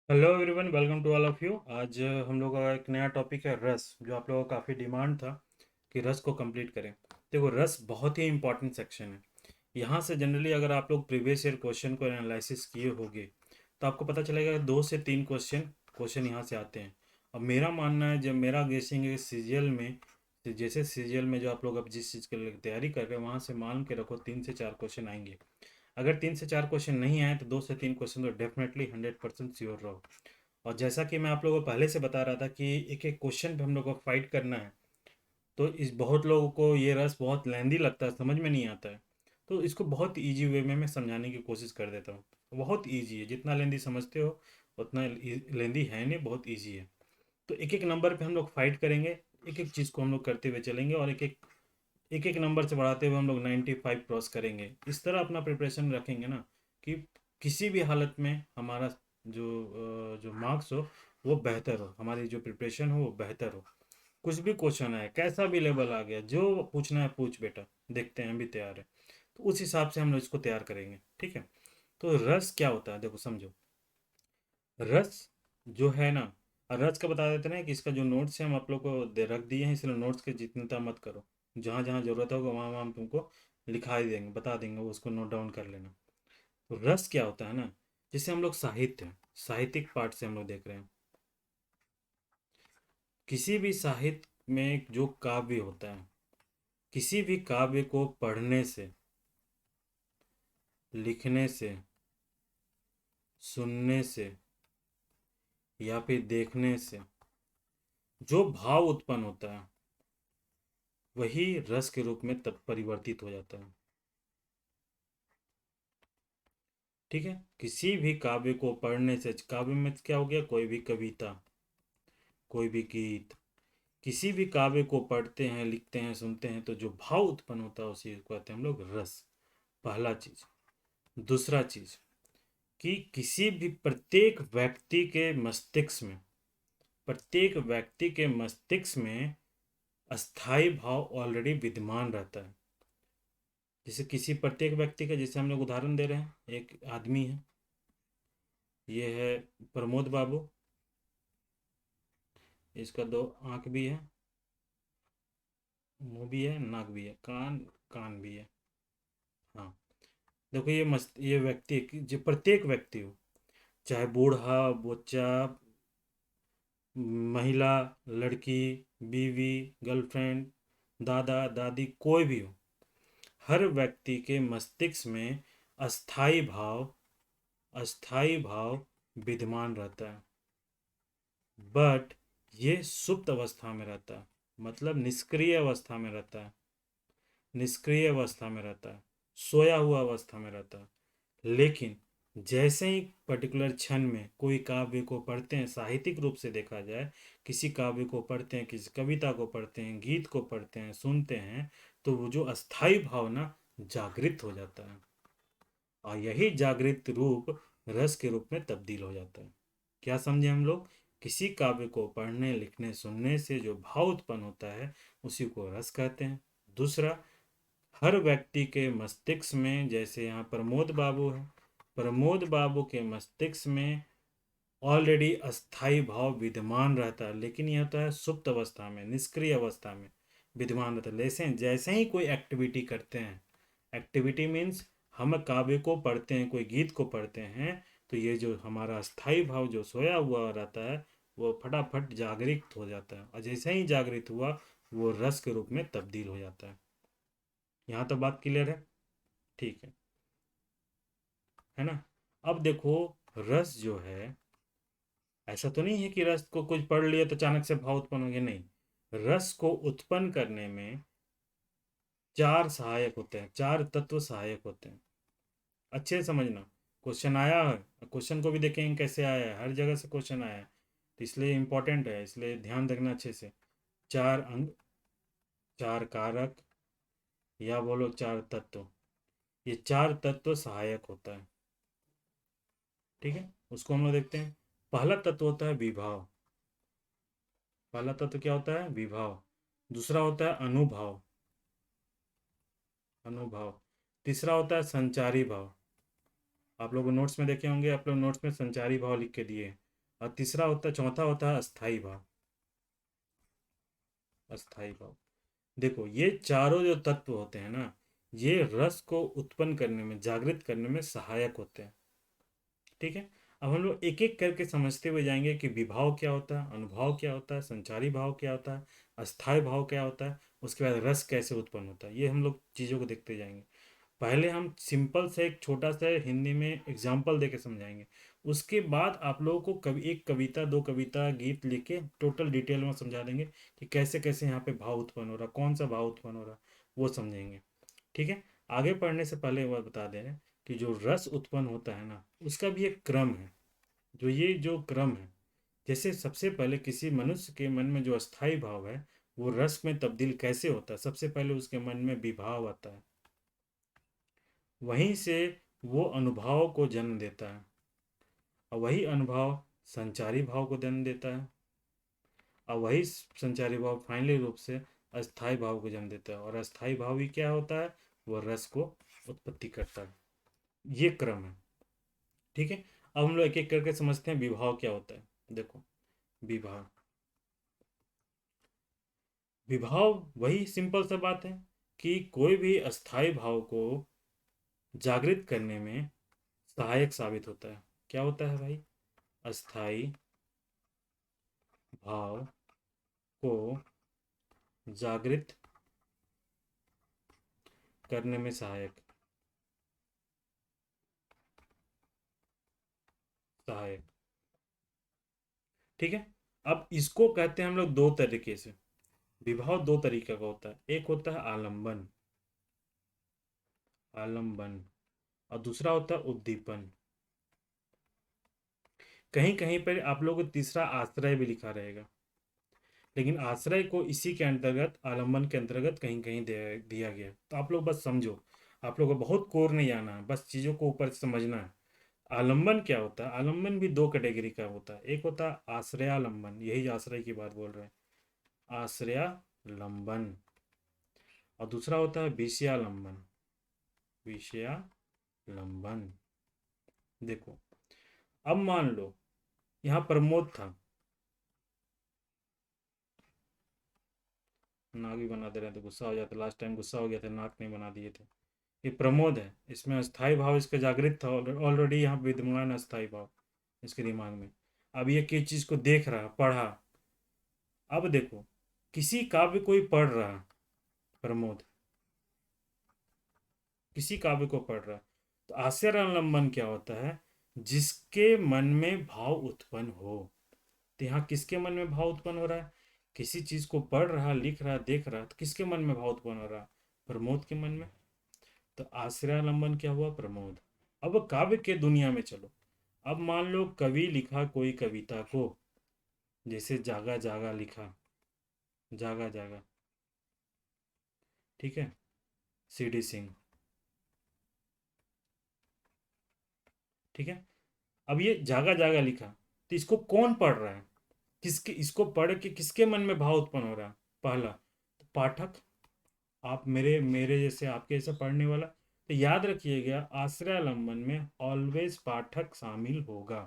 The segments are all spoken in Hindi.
Hello everyone, welcome to all of you. आज हम लोग का एक नया टॉपिक है रस, जो आप लोगों का काफ़ी डिमांड था कि रस को कंप्लीट करें। देखो, रस बहुत ही इंपॉर्टेंट सेक्शन है। यहाँ से जनरली अगर आप लोग प्रीवियस ईयर क्वेश्चन को एनालिसिस किए होंगे तो आपको पता चलेगा कि 2 से 3 क्वेश्चन क्वेश्चन यहाँ से आते हैं। अब मेरा मानना है, जब मेरा गेसिंग है सीजीएल में, तो जैसे सीजीएल में जो आप लोग अब जिस चीज़ के लिए तैयारी कर रहे हैं वहाँ से मान के रखो 3 से 4 क्वेश्चन आएंगे। अगर 3 से 4 क्वेश्चन नहीं आए तो 2 से 3 क्वेश्चन तो डेफिनेटली 100% श्योर रहो। और जैसा कि मैं आप लोगों को पहले से बता रहा था कि एक एक क्वेश्चन पे हम लोग को फाइट करना है, तो इस बहुत लोगों को ये रस बहुत लेंदी लगता है, समझ में नहीं आता है। तो इसको बहुत इजी वे में मैं समझाने की कोशिश कर देता हूँ। बहुत इजी है, जितना लेंदी समझते हो उतना लेंदी है नहीं, बहुत इजी है। तो एक एक नंबर पे हम लोग फाइट करेंगे, एक एक चीज़ को हम लोग करते हुए चलेंगे, और एक एक नंबर से बढ़ाते हुए हम लोग 95 क्रॉस करेंगे। इस तरह अपना प्रिपरेशन रखेंगे ना कि किसी भी हालत में हमारा जो मार्क्स हो वो बेहतर हो, हमारी जो प्रिपरेशन हो वो बेहतर हो। कुछ भी क्वेश्चन आए, कैसा भी लेवल आ गया, जो पूछना है पूछ बेटा, देखते हैं, हम भी तैयार है। तो उस हिसाब से हम लोग इसको तैयार करेंगे, ठीक है। तो रस क्या होता है, देखो समझो। रस जो है ना, रस का बता देते ना कि इसका जो नोट्स है हम आप लोग को रख दिए हैं, इसलिए नोट्स की चिंता मत करो। जहाँ जहाँ जरूरत होगा वहाँ वहाँ हम तुमको लिखा ही देंगे, बता देंगे, वो उसको नोट डाउन कर लेना। तो रस क्या होता है ना, जैसे हम लोग साहित्य, साहित्यिक पार्ट से हम लोग देख रहे हैं। किसी भी साहित्य में जो काव्य होता है, किसी भी काव्य को पढ़ने से, लिखने से, सुनने से या फिर देखने से जो भाव उत्पन्न होता है वही रस के रूप में तब परिवर्तित हो जाता है, ठीक है। किसी भी काव्य को पढ़ने से, काव्य में क्या हो गया, कोई भी कविता, कोई भी गीत, किसी भी काव्य को पढ़ते हैं, लिखते हैं, सुनते हैं तो जो भाव उत्पन्न होता है उसी को कहते हैं हम लोग रस। पहला चीज। दूसरा चीज कि किसी भी प्रत्येक व्यक्ति के मस्तिष्क में, प्रत्येक व्यक्ति के मस्तिष्क में अस्थाई भाव ऑलरेडी विद्यमान रहता है। जैसे किसी प्रत्येक व्यक्ति का, जैसे हम लोग उदाहरण दे रहे हैं, एक आदमी है, ये है प्रमोद बाबू। इसका 2 आंख भी है, मुंह भी है, नाक भी है, कान, कान भी है। हाँ, देखो ये मस्त, ये व्यक्ति जो प्रत्येक व्यक्ति हो, चाहे बूढ़ा, बच्चा, महिला, लड़की, बीवी, गर्लफ्रेंड, दादा दादी, कोई भी हो, हर व्यक्ति के मस्तिष्क में अस्थाई भाव, अस्थाई भाव विद्यमान रहता है। बट ये सुप्त अवस्था में रहता है, मतलब निष्क्रिय अवस्था में रहता है, निष्क्रिय अवस्था में रहता है, सोया हुआ अवस्था में रहता है। लेकिन जैसे ही पर्टिकुलर क्षण में कोई काव्य को पढ़ते हैं, साहित्यिक रूप से देखा जाए, किसी काव्य को पढ़ते हैं, किसी कविता को पढ़ते हैं, गीत को पढ़ते हैं, सुनते हैं, तो वो जो अस्थाई भावना जागृत हो जाता है, और यही जागृत रूप रस के रूप में तब्दील हो जाता है। क्या समझे हम लोग? किसी काव्य को पढ़ने, लिखने, सुनने से जो भाव उत्पन्न होता है उसी को रस कहते हैं। दूसरा, हर व्यक्ति के मस्तिष्क में, जैसे यहाँ प्रमोद बाबू है, प्रमोद बाबू के मस्तिष्क में ऑलरेडी अस्थाई भाव विद्यमान रहता है, लेकिन यह होता है सुप्त अवस्था में, निष्क्रिय अवस्था में विद्यमान रहता है। जैसे जैसे ही कोई एक्टिविटी करते हैं, एक्टिविटी मीन्स हम काव्य को पढ़ते हैं, कोई गीत को पढ़ते हैं, तो ये जो हमारा अस्थाई भाव जो सोया हुआ रहता है वो फटाफट जागृत हो जाता है, और जैसे ही जागृत हुआ वो रस के रूप में तब्दील हो जाता है। यहाँ तो बात क्लियर है, ठीक है ना। अब देखो, रस जो है, ऐसा तो नहीं है कि रस को कुछ पढ़ लिया तो अचानक से भाव उत्पन्न हो गया, नहीं। रस को उत्पन्न करने में 4 सहायक होते हैं, 4 तत्व सहायक होते हैं। अच्छे से समझना। क्वेश्चन आया है, क्वेश्चन को भी देखेंगे कैसे आया है, हर जगह से क्वेश्चन आया है, तो इसलिए इंपॉर्टेंट है, इसलिए ध्यान रखना अच्छे से। 4 अंग, 4 कारक, या बोलो 4 तत्व, ये 4 तत्व सहायक होता है, ठीक है। उसको हम लोग देखते हैं। पहला तत्व होता है विभाव। पहला तत्व क्या होता है? विभाव। दूसरा होता है अनुभाव, अनुभाव। तीसरा होता है संचारी भाव। आप लोग नोट्स में देखे होंगे, आप लोग नोट्स में संचारी भाव लिख के दिए हैं। और तीसरा होता है, चौथा होता है अस्थाई भाव। अस्थाई भाव, देखो ये चारों जो तत्व होते हैं ना, ये रस को उत्पन्न करने में, जागृत करने में सहायक होते हैं। ठीक है। अब हम लोग एक एक करके समझते हुए जाएंगे कि विभाव क्या होता है, अनुभाव क्या होता है, संचारी भाव क्या होता है, अस्थाई भाव क्या होता है, उसके बाद रस कैसे उत्पन्न होता है, ये हम लोग चीज़ों को देखते जाएंगे। पहले हम सिंपल से एक छोटा सा हिंदी में एग्जाम्पल देके समझाएंगे। उसके बाद आप लोगों को कभी एक कविता, दो कविता, गीत लिख के टोटल डिटेल में समझा देंगे कि कैसे कैसे यहाँ पे भाव उत्पन्न हो रहा, कौन सा भाव उत्पन्न हो रहा, वो समझेंगे। ठीक है। आगे पढ़ने से पहले वह बता दे रहे हैं कि जो रस उत्पन्न होता है ना, उसका भी एक क्रम है। जो ये जो क्रम है, जैसे सबसे पहले किसी मनुष्य के मन में जो अस्थाई भाव है, वो रस में तब्दील कैसे होता है, सबसे पहले उसके मन में विभाव आता है, वहीं से वो अनुभाव को जन्म देता है, और वही अनुभव संचारी भाव को जन्म देता है, और वही संचारी भाव फाइनली रूप से अस्थाई भाव को जन्म देता है, और अस्थाई भाव ही क्या होता है, वो रस को उत्पत्ति करता है। ये क्रम है। ठीक है। अब हम लोग एक एक करके समझते हैं विभाव क्या होता है। देखो, विभाव, विभाव वही सिंपल सा बात है कि कोई भी अस्थाई भाव को जागृत करने में सहायक साबित होता है। क्या होता है भाई? अस्थाई भाव को जागृत करने में सहायक, सहायक। ठीक है। अब इसको कहते हैं हम लोग दो तरीके से। विभाव दो तरीके का होता है, एक होता है आलंबन, आलंबन, और दूसरा होता है उद्दीपन। कहीं कहीं पर आप लोगों को तीसरा आश्रय भी लिखा रहेगा, लेकिन आश्रय को इसी के अंतर्गत, आलंबन के अंतर्गत कहीं कहीं दिया गया है। तो आप लोग बस समझो, आप लोगों को बहुत कोर नहीं आना है, बस चीज़ों को ऊपर से समझना है। आलंबन क्या होता है? आलंबन भी दो कैटेगरी का होता है। एक होता है आश्रयालंबन, यही आश्रय की बात बोल रहे हैं, आश्रयालंबन। और दूसरा होता है विषयालंबन, विषयालंबन। देखो, अब मान लो यहाँ प्रमोद था, नाक भी बना दे रहे थे तो गुस्सा हो जाता, लास्ट टाइम गुस्सा हो गया था, नाक नहीं बना दिए थे। ये प्रमोद है, इसमें अस्थाई भाव इसका जागृत था ऑलरेडी, यहाँ विद्यमान अस्थाई भाव इसके दिमाग में। अब ये किस चीज को देख रहा, पढ़ा। अब देखो, किसी काव्य को ही पढ़ रहा प्रमोद, किसी काव्य को पढ़ रहा, तो आश्चर्यालंबन क्या होता है? जिसके मन में भाव उत्पन्न हो। तो यहाँ किसके मन में भाव उत्पन्न हो रहा है? किसी चीज को पढ़ रहा, लिख रहा, देख रहा, तो किसके मन में भाव उत्पन्न हो रहा? प्रमोद के मन में। तो आश्रयालंबन क्या हुआ? प्रमोद। अब काव्य के दुनिया में चलो। अब मान लो कवि लिखा कोई कविता को, जैसे जागा जागा लिखा, जागा जागा, ठीक है, सीडी सिंह। ठीक है। अब ये जागा जागा लिखा, तो इसको कौन पढ़ रहा है? किसके, इसको पढ़ के किसके मन में भाव उत्पन्न हो रहा है? पहला तो पाठक, आप मेरे मेरे जैसे, आपके जैसा पढ़ने वाला। तो याद रखिएगा, आश्रयालंबन में ऑलवेज पाठक शामिल होगा।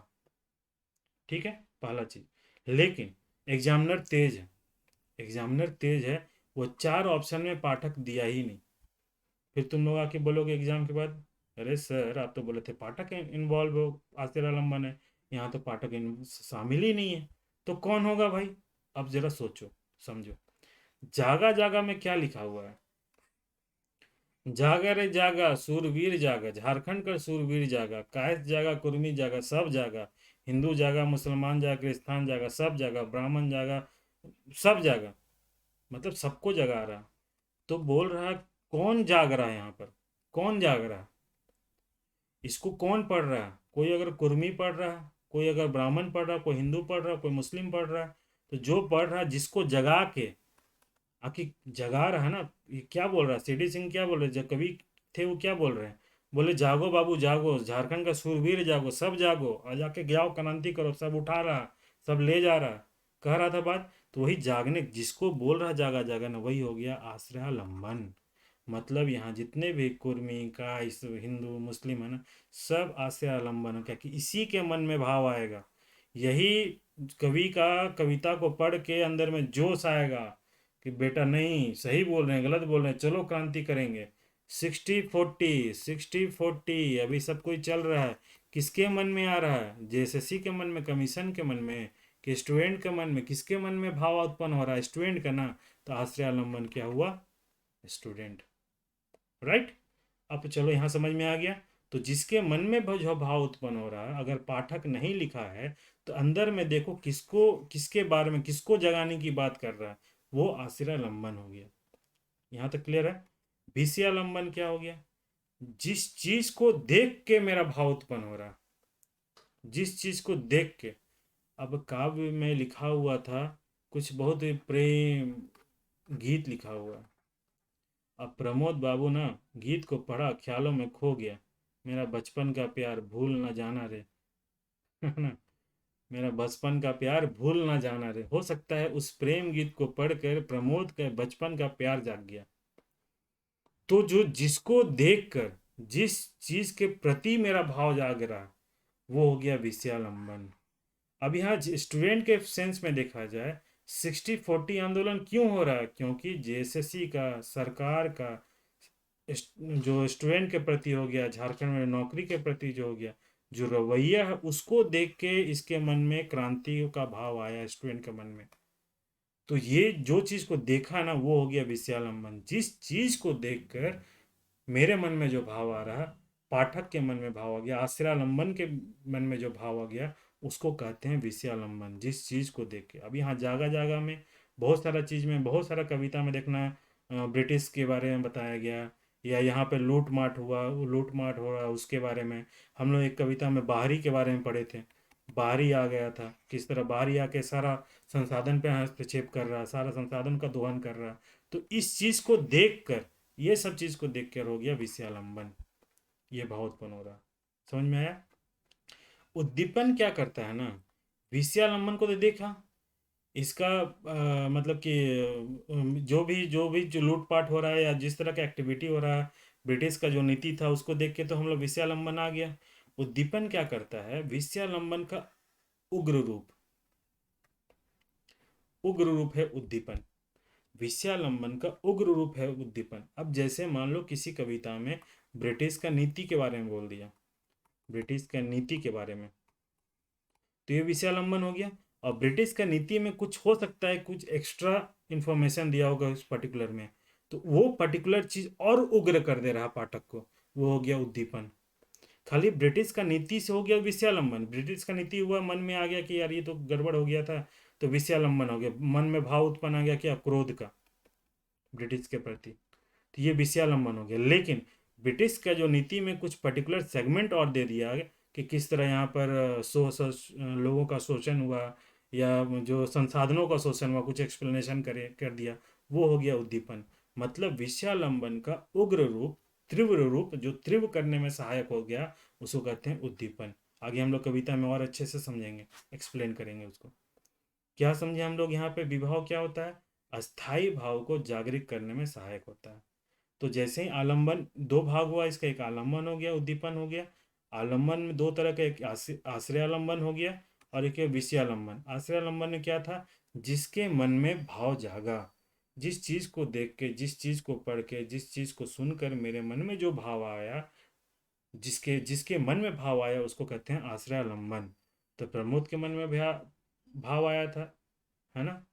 ठीक है, पहला चीज। लेकिन एग्जामिनर तेज है, एग्जामिनर तेज है, वो चार ऑप्शन में पाठक दिया ही नहीं। फिर तुम लोग आके बोलोगे एग्जाम के बाद, अरे सर आप तो बोले थे पाठक इन्वॉल्व हो, आश्चर्यालंबन है, यहाँ तो पाठक शामिल ही नहीं है। तो कौन होगा भाई? अब जरा सोचो, समझो। जागा जागा में क्या लिखा हुआ है? जागा रे जागा सूरवीर जागा, झारखंड का सूरवीर जागा, कायस्थ जागा, कुर्मी जागा, सब जागा, हिंदू जागा, मुसलमान जागा, क्रिस्तान जागा, सब जागा, ब्राह्मण जागा, सब जागा, मतलब सबको जगा रहा। तो बोल रहा है, कौन जाग रहा है यहाँ पर? कौन जाग रहा है? इसको कौन पढ़ रहा है? कोई अगर कुर्मी पढ़ रहा है, कोई अगर ब्राह्मण पढ़ रहा है, कोई हिंदू पढ़ रहा है, कोई मुस्लिम पढ़ रहा है, तो जो पढ़ रहा है जिसको जगा के, आखिर जगा रहा है ना, ये क्या बोल रहा है सीडी सिंह, क्या बोल रहे जो कवि थे वो क्या बोल रहे हैं? बोले जागो बाबू जागो, झारखंड का सूरवीर जागो, सब जागो, और जाके जाओ क्रांति करो, सब उठा रहा, सब ले जा रहा, कह रहा था बात। तो वही जागने, जिसको बोल रहा जागा जागा ना, वही हो गया आश्रयालंबन। मतलब यहाँ जितने भी कुर्मी का, इस हिंदू मुस्लिम है ना, सब आश्रयालंबन है, क्या कि इसी के मन में भाव आएगा, यही कवि का कविता को पढ़ के अंदर में जोश आएगा कि बेटा नहीं, सही बोल रहे हैं, गलत बोल रहे हैं, चलो क्रांति करेंगे। 60-40, 60-40 अभी सब कोई चल रहा है। किसके मन में आ रहा है? जेएसएससी के मन में, कमीशन के मन में, कि स्टूडेंट के मन में? किसके मन में भाव उत्पन्न हो रहा है? स्टूडेंट का ना। तो आश्रय आलम्बन क्या हुआ? स्टूडेंट। राइट। अब चलो यहाँ समझ में आ गया। तो जिसके मन में जो भाव उत्पन्न हो रहा है, अगर पाठक नहीं लिखा है तो अंदर में देखो किसको, किसके बारे में, किसको जगाने की बात कर रहा है, वो आश्रयालंबन हो गया। यहाँ तक क्लियर है? विषयालंबन क्या हो गया? जिस चीज को देख के मेरा भाव उत्पन्न हो रहा है, जिस चीज को देख के। अब काव्य में लिखा हुआ था कुछ बहुत ही प्रेम गीत लिखा हुआ है। अब प्रमोद बाबू ना गीत को पढ़ा, ख्यालों में खो गया, मेरा बचपन का प्यार भूल ना जाना रे। है ना? मेरा बचपन का प्यार भूल ना जाना रे। हो सकता है उस प्रेम गीत को पढ़कर प्रमोद के बचपन का प्यार जाग गया। तो जो जिसको देखकर, जिस चीज के प्रति मेरा भाव जाग रहा, वो हो गया विषयालंबन। अब यहाँ स्टूडेंट के सेंस में देखा जाए, 60-40 आंदोलन क्यों हो रहा है? क्योंकि जेएसएससी का, सरकार का, जो स्टूडेंट के प्रति हो गया, झारखंड में नौकरी के प्रति जो हो गया, जो रवैया है, उसको देख के इसके मन में क्रांति का भाव आया, स्टूडेंट के मन में। तो ये जो चीज को देखा ना, वो हो गया विषयालंबन। जिस चीज को देखकर मेरे मन में जो भाव आ रहा, पाठक के मन में भाव आ गया, आश्रयालंबन के मन में जो भाव आ गया, उसको कहते हैं विषयालंबन। जिस चीज को देख के। अब यहाँ जागा जागा में बहुत सारा चीज में, बहुत सारा कविता में देखना, ब्रिटिश के बारे में बताया गया, या यहाँ पे लूट माट हुआ, लूट माट हो रहा उसके बारे में। हम लोग एक कविता में बाहरी के बारे में पढ़े थे। बाहरी आ गया था, किस तरह बाहरी आके सारा संसाधन पे हस्तक्षेप कर रहा, सारा संसाधन का दोहन कर रहा। तो इस चीज को देख कर, ये सब चीज को देख कर हो गया विषयालंबन। ये भाव उत्पन्न हो रहा। समझ में आया? उद्दीपन क्या करता है ना, विषयालंबन को तो देखा, इसका मतलब कि जो भी जो लूटपाट हो रहा है या जिस तरह का एक्टिविटी हो रहा है, ब्रिटिश का जो नीति था उसको देख के तो हम लोग विषयालंबन आ गया। उद्दीपन क्या करता है? विषयालंबन का उग्र रूप, उग्र रूप है उद्दीपन। विषयालंबन का उग्र रूप है उद्दीपन। अब जैसे मान लो किसी कविता में ब्रिटिश का नीति के बारे में बोल दिया, ब्रिटिश का नीति के बारे में, तो ये विषयालंबन हो गया। और ब्रिटिश का नीति में कुछ हो सकता है, कुछ एक्स्ट्रा इंफॉर्मेशन दिया होगा उस पर्टिकुलर में, तो वो पर्टिकुलर चीज और उग्र कर दे रहा पाठक को, वो हो गया उद्दीपन। खाली ब्रिटिश का नीति से हो गया विषयालंबन, ब्रिटिश का नीति हुआ, मन में आ गया कि यार ये तो गड़बड़ हो गया था, तो विषयालंबन हो गया, मन में भाव उत्पन्न आ गया क्या? क्रोध का, ब्रिटिश के प्रति। तो ये विषयालंबन हो गया। लेकिन ब्रिटिश का जो नीति में कुछ पर्टिकुलर सेगमेंट और दे दिया कि किस तरह यहाँ पर लोगों का शोषण हुआ, या जो संसाधनों का शोषण हुआ, कुछ एक्सप्लेनेशन कर दिया, वो हो गया उद्दीपन। मतलब विषयालंबन का उग्र रूप, तीव्र रूप, जो तीव्र करने में सहायक हो गया, उसको कहते हैं उद्दीपन। आगे हम लोग कविता में और अच्छे से समझेंगे, एक्सप्लेन करेंगे उसको। क्या समझे हम लोग यहाँ पे? विभाव क्या होता है? अस्थाई भाव को जागृत करने में सहायक होता है। तो जैसे ही आलंबन, दो भाग हुआ इसका, एक आलंबन हो गया, उद्दीपन हो गया। आलंबन में दो तरह का, एक आश्रयालंबन हो गया और एक विषयालंबन। आश्रयालंबन में क्या था? जिसके मन में भाव जागा, जिस चीज को देख के, जिस चीज को पढ़ के, जिस चीज को सुनकर मेरे मन में जो भाव आया, जिसके जिसके मन में भाव आया, उसको कहते हैं आश्रयालंबन। तो प्रमोद के मन में भाव आया था, है ना?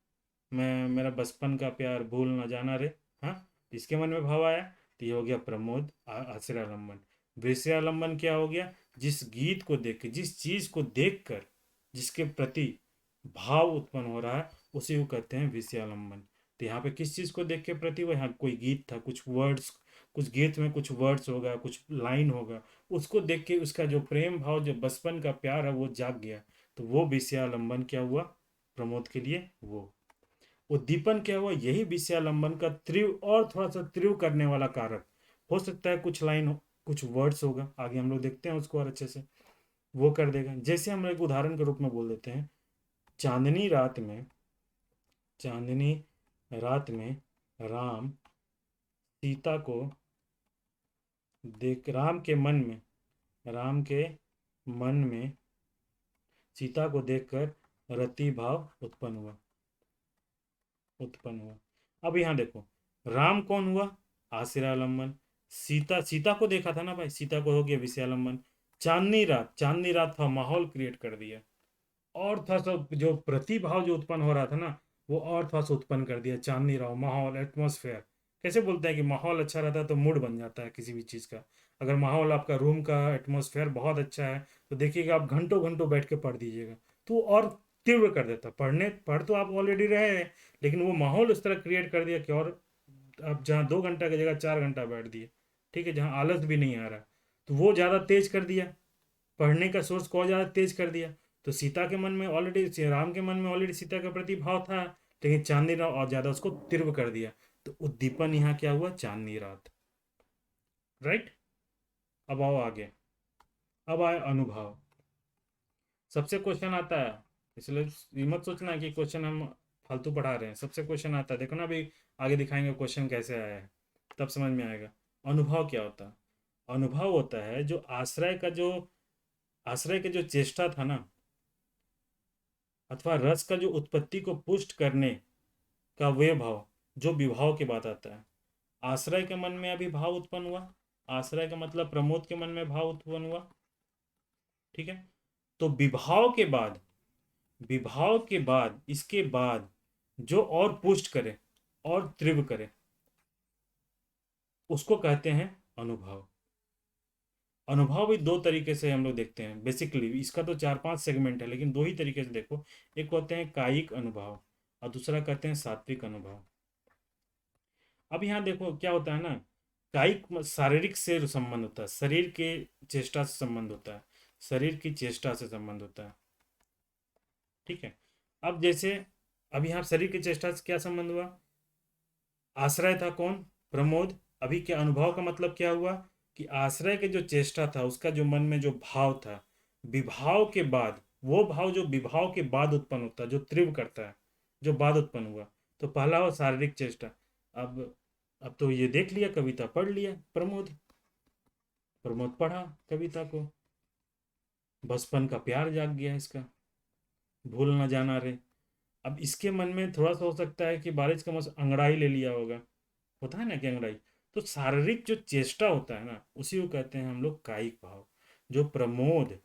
मैं, मेरा बचपन का प्यार भूल ना जाना रे। हाँ, इसके मन में भाव आया, तो ये हो गया प्रमोद आश्रयालंबन। विषयालंबन क्या हो गया? जिस गीत को देख के, जिस चीज को देख कर, जिसके प्रति भाव उत्पन्न हो रहा है, उसी को कहते हैं विषयालंबन। तो यहाँ पे किस चीज को देख के प्रति? वो यहाँ कोई गीत था, कुछ वर्ड्स, कुछ गीत में कुछ वर्ड्स होगा, कुछ लाइन होगा, उसको देख के उसका जो प्रेम भाव, जो बचपन का प्यार है, वो जाग गया। तो वो विषयालंबन क्या हुआ प्रमोद के लिए? वो उद्दीपन क्या हुआ? यही विषयालंबन का तीव्र और थोड़ा सा तीव्र करने वाला कारक हो सकता है। कुछ लाइन हो, कुछ वर्ड्स होगा, आगे हम लोग देखते हैं उसको और अच्छे से, वो कर देगा। जैसे हम एक उदाहरण के रूप में बोल देते हैं, चांदनी रात में, चांदनी रात में राम सीता को देख, राम के मन में सीता को देखकर रति भाव उत्पन्न हुआ। अब यहाँ देखो, राम कौन हुआ? आश्रयालंबन। सीता, सीता को देखा था ना भाई, सीता को हो गया विषयालंबन। चांदनी रात था, माहौल क्रिएट कर दिया। और था सब जो प्रतिभाव जो उत्पन्न हो रहा था ना, वो और थोड़ा सा उत्पन्न कर दिया। चांदनी राव, माहौल, एटमॉस्फेयर। कैसे बोलते हैं कि माहौल अच्छा रहता है तो मूड बन जाता है किसी भी चीज़ का। अगर माहौल आपका रूम का एटमॉस्फेयर बहुत अच्छा है तो देखिएगा आप घंटों घंटों बैठ के पढ़ दीजिएगा, तो वो और तीव्र कर देता। पढ़ तो आप ऑलरेडी रहे हैं, लेकिन वो माहौल उस तरह क्रिएट कर दिया कि और आप जहाँ 2 घंटा की जगह 4 घंटा बैठ दिए, ठीक है, जहाँ आलस भी नहीं आ रहा, तो वो ज़्यादा तेज कर दिया। पढ़ने का सोर्स को और ज़्यादा तेज कर दिया। तो सीता के मन में ऑलरेडी, राम के मन में ऑलरेडी सीता के प्रति भाव था, लेकिन चांदनी रात और ज़्यादा उसको तीव्र कर दिया। तो उद्दीपन यहाँ क्या हुआ? चांदनी रात। राइट। अब आओ आगे। अब आए अनुभव। सबसे क्वेश्चन आता है, इसलिए ये मत सोचना कि क्वेश्चन हम फालतू पढ़ा रहे हैं। सबसे क्वेश्चन आता है, देखो ना अभी आगे दिखाएंगे क्वेश्चन कैसे आया है, तब समझ में आएगा। अनुभव क्या होता है? अनुभव होता है जो आश्रय के जो चेष्टा था ना, अथवा रस का जो उत्पत्ति को पुष्ट करने का वे भाव, जो विभाव के बाद आता है। आश्रय के मन में अभी भाव उत्पन्न हुआ। आश्रय का मतलब प्रमोद के मन में भाव उत्पन्न हुआ, ठीक है। तो विभाव के बाद इसके बाद जो और पुष्ट करे और तीव्र करे, उसको कहते हैं अनुभव। अनुभव भी दो तरीके से हम लोग देखते हैं बेसिकली। इसका तो 4-5 सेगमेंट है, लेकिन दो ही तरीके से देखो। एक होते हैं कायिक अनुभव और दूसरा कहते हैं सात्विक अनुभव। अब यहाँ देखो क्या होता है ना, कायिक शारीरिक से संबंध होता है, शरीर के चेष्टा से संबंध होता है, शरीर की चेष्टा से संबंध होता है, ठीक है। अब जैसे अब यहाँ शरीर की चेष्टा से क्या संबंध हुआ? आश्रय था कौन? प्रमोद। अभी के अनुभव का मतलब क्या हुआ कि आश्रय के जो चेष्टा था, उसका जो मन में जो भाव था, विभाव के बाद, वो भाव जो विभाव के बाद उत्पन्न होता है, जो तीव्र करता है, जो बाद उत्पन्न हुआ। तो पहला हो शारीरिक चेष्टा। अब अब तो ये देख लिया, कविता पढ़ लिया, प्रमोद प्रमोद पढ़ा कविता को, बचपन का प्यार जाग गया इसका, भूल न जाना रे। अब इसके मन में थोड़ा सा हो सकता है कि बारिश का मौसम, अंगड़ाई ले लिया होगा, होता है ना कि अंगड़ाई। तो शारीरिक जो चेष्टा होता है ना, उसी को कहते हैं हम लोग कायिक भाव। जो प्रमोद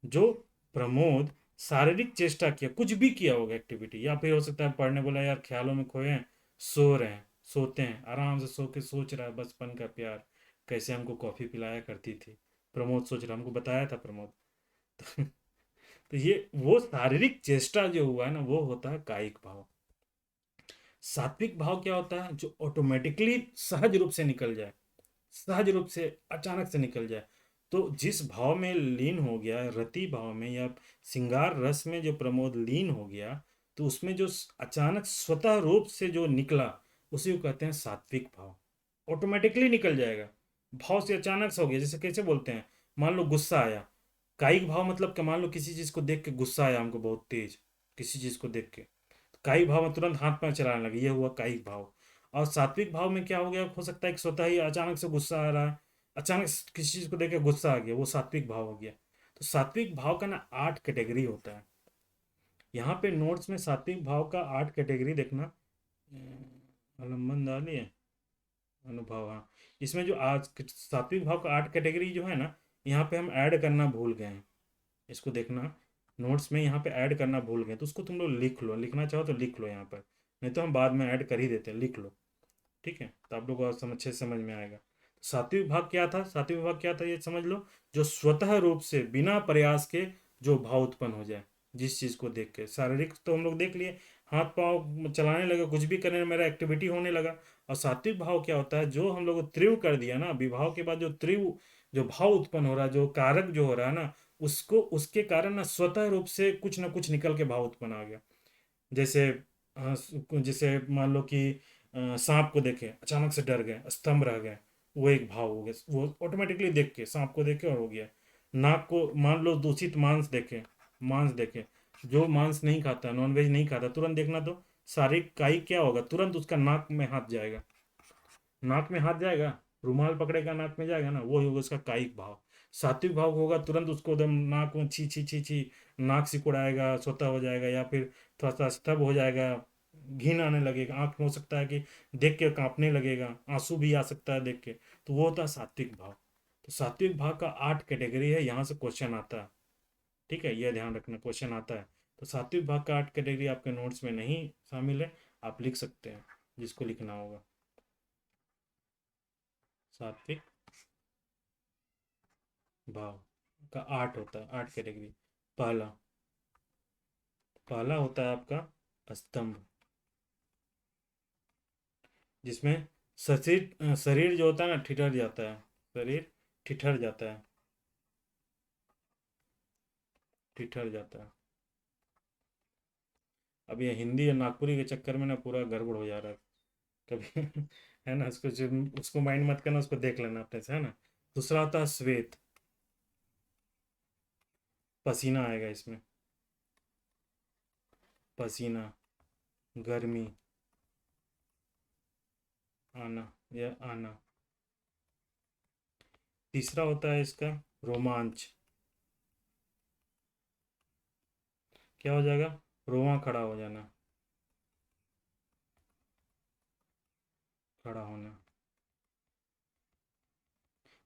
जो प्रमोद शारीरिक चेष्टा किया, कुछ भी किया होगा एक्टिविटी, या फिर हो सकता है पढ़ने बोला यार ख्यालों में खोए हैं, सो रहे हैं, सोते हैं आराम से, सो के सोच रहा है बचपन का प्यार, कैसे हमको कॉफी पिलाया करती थी। प्रमोद सोच रहा, हमको बताया था प्रमोद। तो ये वो शारीरिक चेष्टा जो हुआ है ना, वो होता है कायिक भाव। सात्विक भाव क्या होता है? जो ऑटोमेटिकली सहज रूप से निकल जाए, सहज रूप से अचानक से निकल जाए। तो जिस भाव में लीन हो गया, रति भाव में या श्रृंगार रस में जो प्रमोद लीन हो गया, तो उसमें जो अचानक स्वतः रूप से जो निकला, उसी को कहते हैं सात्विक भाव। ऑटोमेटिकली निकल जाएगा, भाव से अचानक से हो गया। जैसे कैसे बोलते हैं, मान लो गुस्सा आया, कायिक भाव मतलब कि मान लो किसी चीज को देख के गुस्सा आया हमको बहुत तेज, किसी चीज को देख के, तो कायिक भाव में तुरंत हाथ पैर चलाने लगे, ये हुआ कायिक भाव। और सात्विक भाव में क्या हो गया, हो सकता है कि स्वतः ही अचानक से गुस्सा आ रहा है, अचानक से किसी चीज को देख के गुस्सा आ गया, वो सात्विक भाव हो गया। तो सात्विक भाव का ना 8 कैटेगरी होता है। यहाँ पे नोट्स में सात्विक भाव का 8 कैटेगरी देखना, अवलंबन डालिए, अनुभव, हाँ। इसमें जो आज सात्विक भाव का 8 कैटेगरी जो है ना, यहाँ पे हम ऐड करना भूल गए हैं। इसको देखना, नोट्स में यहाँ पे ऐड करना भूल गए, तो उसको तुम लोग लिख लो, लिखना चाहो तो लिख लो यहाँ पर, नहीं तो हम बाद में ऐड कर ही देते हैं, लिख लो, ठीक है। तो आप लोग को अच्छे से समझ में आएगा। सात्विक भाव क्या था? सात्विक भाव क्या था ये समझ लो, जो स्वतः रूप से बिना प्रयास के जो भाव उत्पन्न हो जाए, जिस चीज को देख के। शारीरिक तो हम लोग देख लिए, हाथ पांव चलाने लगे, कुछ भी करने मेरा एक्टिविटी होने लगा। और सात्विक भाव क्या होता है? जो हम लोग तीव्र कर दिया ना, विभाव के बाद जो तीव्र जो भाव उत्पन्न हो रहा है, जो कारक जो हो रहा है ना, उसको उसके कारण ना स्वतः रूप से कुछ ना कुछ निकल के भाव उत्पन्न आ गया। जैसे जैसे मान लो कि सांप को देखे अचानक से डर गए, स्तंभ रह गए, वो एक भाव हो गया, वो ऑटोमेटिकली देख के, सांप को देखे और हो गया। नाक को मान लो दूषित मांस देखे, जो मांस नहीं खाता, नॉनवेज नहीं खाता, तुरंत देखना तो शारीरिक काई क्या होगा, तुरंत उसका नाक में हाथ जाएगा, नाक में हाथ जाएगा, रुमाल पकड़ेगा नाक में जाएगा ना, वो होगा उसका कायिक भाव। सात्विक भाव होगा तुरंत उसको एकदम नाक में छी छी छी छी, नाक सिकुड़ाएगा, सोता हो जाएगा, या फिर थोड़ा सा स्तब्ध हो जाएगा, घिन आने लगेगा, आंख में हो सकता है कि देख के कांपने लगेगा, आंसू भी आ सकता है देख के। तो वो होता है सात्विक भाव। तो सात्विक भाव का 8 कैटेगरी है, यहाँ से क्वेश्चन आता है। ठीक है, यह ध्यान रखना, क्वेश्चन आता है। तो सात्विक भाव का 8 कैटेगरी आपके नोट्स में नहीं शामिल है, आप लिख सकते हैं जिसको लिखना होगा। सात्विक भाव का 8 होता है, 8 कैटेगरी। पहला पहला होता है आपका स्तंभ, जिसमें शरीर शरीर जो होता है ना ठिठर जाता है, शरीर ठिठर जाता है, ठिठर जाता है। अब ये हिंदी या नागपुरी के चक्कर में ना पूरा गड़बड़ हो जा रहा है कभी है ना, उसको माइंड मत करना, उसको देख लेना अपने से, है ना। दूसरा होता है श्वेत, पसीना आएगा इसमें, पसीना, गर्मी, आना या आना। तीसरा होता है इसका रोमांच, क्या हो जाएगा, रोवां खड़ा हो जाना, खड़ा होना।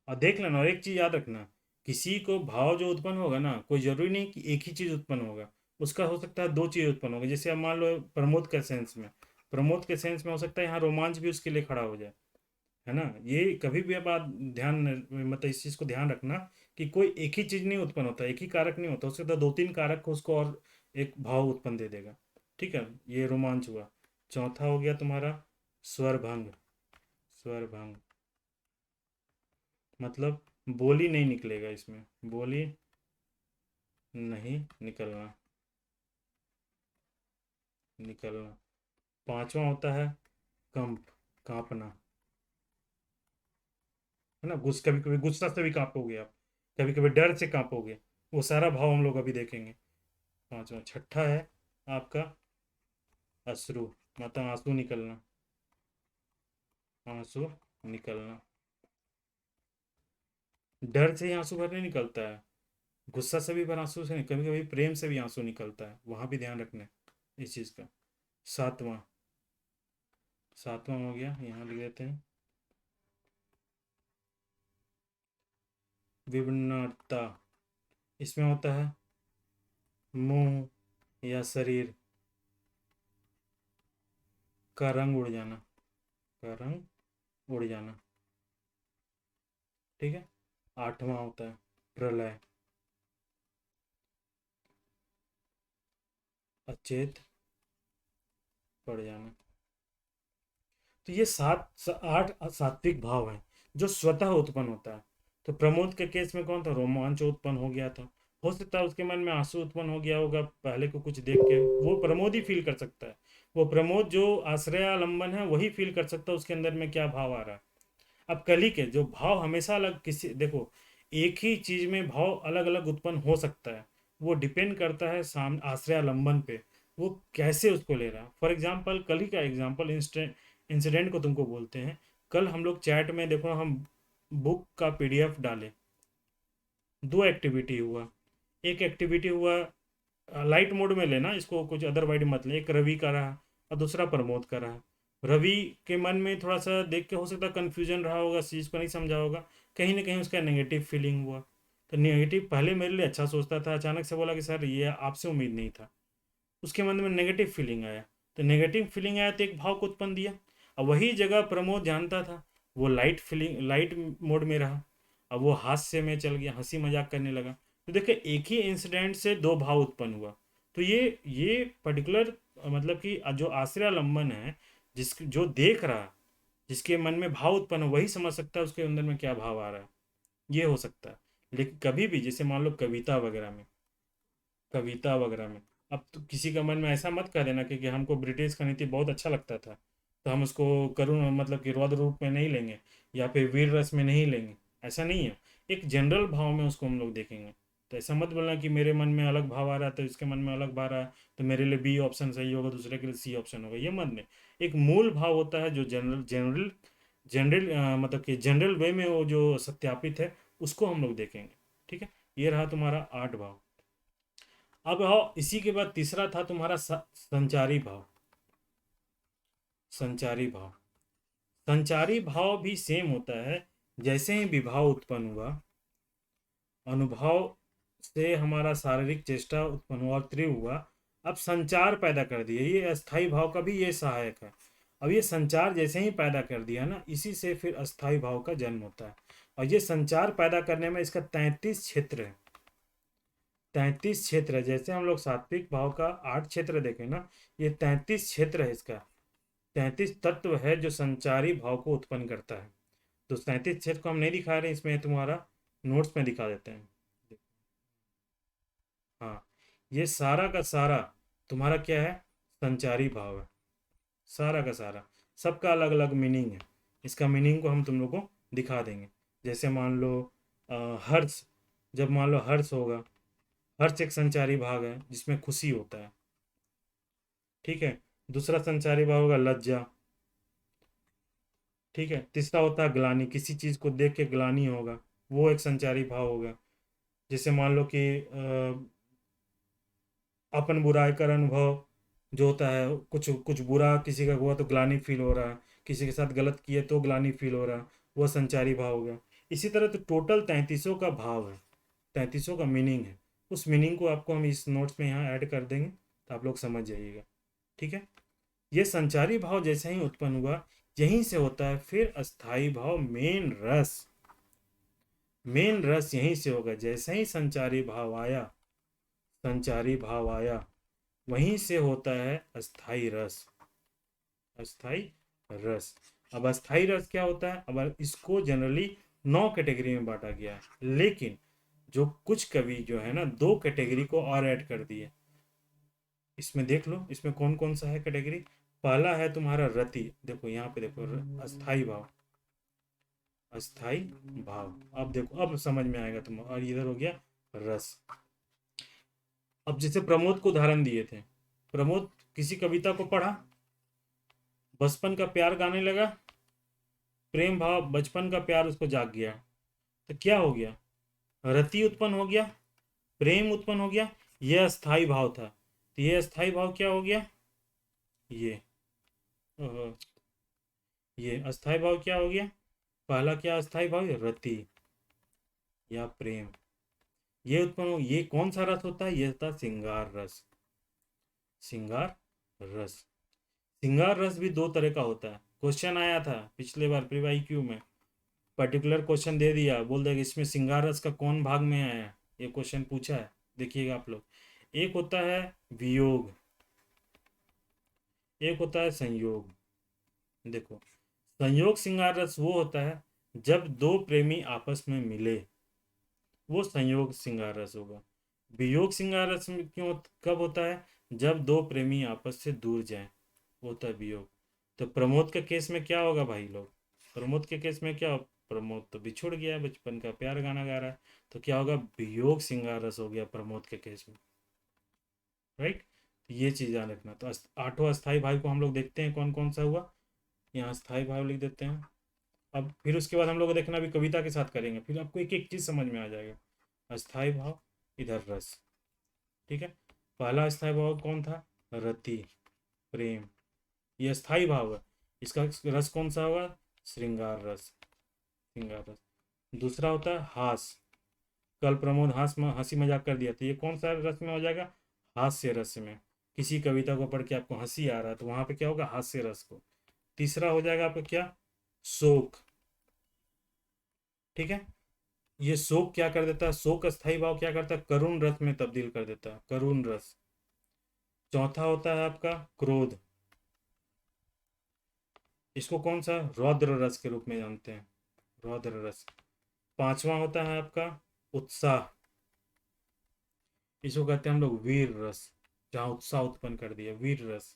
और देख लेना, और एक चीज याद रखना, किसी को भाव जो उत्पन्न होगा ना, कोई जरूरी नहीं कि एक ही चीज उत्पन्न होगा, उसका हो सकता है दो चीज उत्पन्न होगा। जैसे अब मान लो प्रमोद के सेंस में, प्रमोद के सेंस में हो सकता है यहाँ रोमांच भी उसके लिए खड़ा हो जाए, है ना। ये कभी भी अब आप ध्यान, मतलब इस चीज को ध्यान रखना कि कोई एक ही चीज नहीं उत्पन्न होता, एक ही कारक नहीं होता, उसके तो दो तीन कारक को उसको और एक भाव उत्पन्न दे देगा। ठीक है, ये रोमांच हुआ। चौथा हो गया तुम्हारा स्वर भंग, स्वर भंग मतलब बोली नहीं निकलेगा इसमें, बोली नहीं निकलना, निकलना। पांचवा होता है कंप, कांपना, है ना। कभी कभी गुस्सा से भी कांपोगे आप, कभी कभी डर से कांपोगे, वो सारा भाव हम लोग अभी देखेंगे। पांचवा। छठा है आपका अश्रु, मतलब आंसू निकलना, आंसू निकलना। डर से ही आंसू भर नहीं निकलता है, गुस्सा से भी भर आंसू से नहीं, कभी कभी प्रेम से भी आंसू निकलता है, वहां भी ध्यान रखना है इस चीज का। सातवां, सातवां हो गया, यहाँ लिख देते हैं विभिन्नता। इसमें होता है मुंह या शरीर का रंग उड़ जाना, का रंग उड़ जाना। ठीक है। आठवां होता है प्रलय, अचेत पड़ जाना। तो ये आठ सात्विक भाव हैं जो स्वतः उत्पन्न होता है। तो प्रमोद के केस में कौन था, रोमांच उत्पन्न हो गया था, हो सकता है उसके मन में आंसू उत्पन्न हो गया होगा पहले को कुछ देख के, वो प्रमोद ही फील कर सकता है। वो प्रमोद जो आश्रयालंबन है वही फील कर सकता है उसके अंदर में क्या भाव आ रहा है। अब कली के जो भाव हमेशा अलग, किसी देखो एक ही चीज में भाव अलग अलग उत्पन्न हो सकता है, वो डिपेंड करता है आश्रयालंबन पे, वो कैसे उसको ले रहा है। फॉर एग्जाम्पल कल ही का एग्जाम्पल इंसिडेंट को तुमको बोलते हैं। कल हम लोग चैट में देखो, हम बुक का पीडीएफ डाले, दो एक्टिविटी हुआ। एक एक्टिविटी हुआ लाइट मोड में लेना इसको, कुछ अदरवाइज मत ले, एक रवि का रहा और दूसरा प्रमोद का रहा। रवि के मन में थोड़ा सा देख के हो सकता है कन्फ्यूजन रहा होगा, इस चीज़ को नहीं समझा होगा, कहीं ना कहीं उसका नेगेटिव फीलिंग हुआ। तो नेगेटिव, पहले मेरे लिए अच्छा सोचता था, अचानक से बोला कि सर ये आपसे उम्मीद नहीं था, उसके मन में नेगेटिव फीलिंग आया। तो नेगेटिव फीलिंग आया तो एक भाव को उत्पन्न दिया। अब वही जगह प्रमोद जानता था, वो लाइट फीलिंग, लाइट मोड में रहा, अब वो हास्य में चल गया, हंसी मजाक करने लगा। तो देखिए एक ही इंसिडेंट से दो भाव उत्पन्न हुआ। तो ये पर्टिकुलर, मतलब कि जो आश्रयालंबन है, जिस जो देख रहा, जिसके मन में भाव उत्पन्न हो, वही समझ सकता है उसके अंदर में क्या भाव आ रहा है। ये हो सकता है। लेकिन कभी भी जैसे मान लो कविता वगैरह में, कविता वगैरह में, अब तो किसी का मन में ऐसा मत कर देना कि हमको ब्रिटिश का नीति बहुत अच्छा लगता था तो हम उसको करुण, मतलब कि रौद्र रूप में नहीं लेंगे या फिर वीर रस में नहीं लेंगे। ऐसा नहीं है, एक जनरल भाव में उसको हम लोग देखेंगे। तो ऐसा मत बोलना कि मेरे मन में अलग भाव आ रहा है तो इसके मन में अलग भाव आ रहा है तो मेरे लिए बी ऑप्शन सही होगा, दूसरे के लिए सी ऑप्शन होगा, ये मत नहीं। एक मूल भाव होता है जो जनरल जनरल जनरल मतलब कि जनरल वे में वो जो सत्यापित है, उसको हम लोग देखेंगे। ठीक है, ये रहा तुम्हारा 8 भाव। अब आओ इसी के बाद तीसरा था तुम्हारा संचारी भाव। संचारी भाव, संचारी भाव भी सेम होता है। जैसे ही विभाव उत्पन्न हुआ, अनुभव से हमारा शारीरिक चेष्टा उत्पन्न हुआ, तीव्र हुआ, अब संचार पैदा कर दिए। ये अस्थाई भाव का भी ये सहायक है। अब ये संचार जैसे ही पैदा कर दिया ना, इसी से फिर अस्थाई भाव का जन्म होता है। और ये संचार पैदा करने में इसका 33 क्षेत्र है। 33 क्षेत्र है। जैसे हम लोग सात्विक भाव का 8 क्षेत्र देखें ना, ये 33 क्षेत्र है इसका। 33 तत्व है जो संचारी भाव को उत्पन्न करता है। तो 37 क्षेत्र को हम नहीं दिखा रहे, इसमें तुम्हारा नोट्स में दिखा देते हैं। हाँ, ये सारा का सारा तुम्हारा क्या है, संचारी भाव है। सारा का सारा, सबका अलग अलग मीनिंग है। इसका मीनिंग को हम तुम लोग को दिखा देंगे। जैसे मान लो हर्ष, जब मान लो हर्ष होगा, हर्ष एक संचारी भाव है जिसमें खुशी होता है। ठीक है, दूसरा संचारी भाव होगा लज्जा। ठीक है, तीसरा होता है ग्लानि, किसी चीज को देख के ग्लानि होगा, वो एक संचारी भाव होगा। जैसे मान लो कि अपन बुराई का अनुभव जो होता है, कुछ कुछ बुरा किसी का हुआ तो ग्लानि फील हो रहा है, किसी के साथ गलत किए तो ग्लानि फील हो रहा है, वो संचारी भाव हो गया। इसी तरह तो टोटल 33 का भाव है, 33 का मीनिंग है। उस मीनिंग को आपको हम इस नोट्स में यहाँ ऐड कर देंगे, तो आप लोग समझ जाइएगा। ठीक है, ये संचारी भाव जैसे ही उत्पन्न हुआ, यहीं से होता है फिर अस्थाई भाव। मेन रस, मेन रस यहीं से होगा। जैसे ही संचारी भाव आया, संचारी भाव आया, वहीं से होता है अस्थाई रस। अस्थाई रस। अब अस्थाई रस क्या होता है, अब इसको जनरली 9 कैटेगरी में बांटा गया है, लेकिन जो कुछ कवि जो है ना, 2 कैटेगरी को और ऐड कर दिए। इसमें देख लो, इसमें कौन कौन सा है कैटेगरी। पहला है तुम्हारा रति, देखो यहाँ पे देखो, अस्थाई भाव, अस्थाई भाव। अब देखो, अब समझ में आएगा तुम। और इधर हो गया रस। अब जैसे प्रमोद को उदाहरण दिए थे, प्रमोद किसी कविता को पढ़ा, बचपन का प्यार गाने लगा, प्रेम भाव, बचपन का प्यार उसको जाग गया, तो क्या हो गया, रति उत्पन्न हो गया, प्रेम उत्पन्न हो गया। यह अस्थाई भाव था, तो ये अस्थाई भाव क्या हो गया, ये ये अस्थाई भाव क्या हो गया। पहला क्या अस्थाई भाव, रति या प्रेम, ये उत्पन्न हो। ये कौन सा रस होता है, ये था श्रृंगार रस। श्रृंगार रस, श्रृंगार रस भी 2 तरह का होता है। क्वेश्चन आया था पिछले बार प्री क्यू में, पर्टिकुलर क्वेश्चन दे दिया, बोल देगा इसमें श्रृंगार रस का कौन भाग में आया, ये क्वेश्चन पूछा है। देखिएगा आप लोग, एक होता है वियोग, एक होता है संयोग। देखो, संयोग श्रृंगार रस वो होता है जब 2 प्रेमी आपस में मिले, वो संयोग श्रृंगार रस होगा। वियोग श्रृंगार रस में क्यों, कब होता है, जब 2 प्रेमी आपस से दूर जाए, वो होता है वियोग। तो प्रमोद के केस में क्या होगा भाई लोग, प्रमोद के केस में क्या, प्रमोद तो बिछुड़ गया, बचपन का प्यार गाना गा रहा है, तो क्या होगा, वियोग श्रृंगार रस हो गया प्रमोद के केस में। राइट, तो ये चीज ध्यान रखना। तो 8वां अस्थाई भाव को हम लोग देखते हैं कौन कौन सा हुआ, यहाँ अस्थाई भाव लिख देते हैं। अब फिर उसके बाद हम लोग देखना भी कविता के साथ करेंगे, फिर आपको एक एक चीज समझ में आ जाएगा। अस्थाई भाव, इधर रस। ठीक है, पहला अस्थाई भाव कौन था, रति, प्रेम, ये अस्थाई भाव है। इसका रस कौन सा होगा, श्रृंगार रस, श्रृंगार रस। दूसरा होता है हास, कल प्रमोद हंसी मजाक कर दिया, तो ये कौन सा रस में हो जाएगा, हास्य रस में। किसी कविता को पढ़ के आपको हंसी आ रहा है, तो वहां पे क्या होगा, हास्य रस को। तीसरा हो जाएगा आपका क्या, शोक। ठीक है, ये शोक क्या कर देता है, शोक अस्थाई भाव क्या करता है, करुण रस में तब्दील कर देता है, करुण रस। चौथा होता है आपका क्रोध, इसको कौन सा, रौद्र रस के रूप में जानते हैं, रौद्र रस। पांचवा होता है आपका उत्साह, इसको कहते हैं हम लोग वीर रस, जहाँ उत्साह उत्पन्न कर दिया, वीर रस।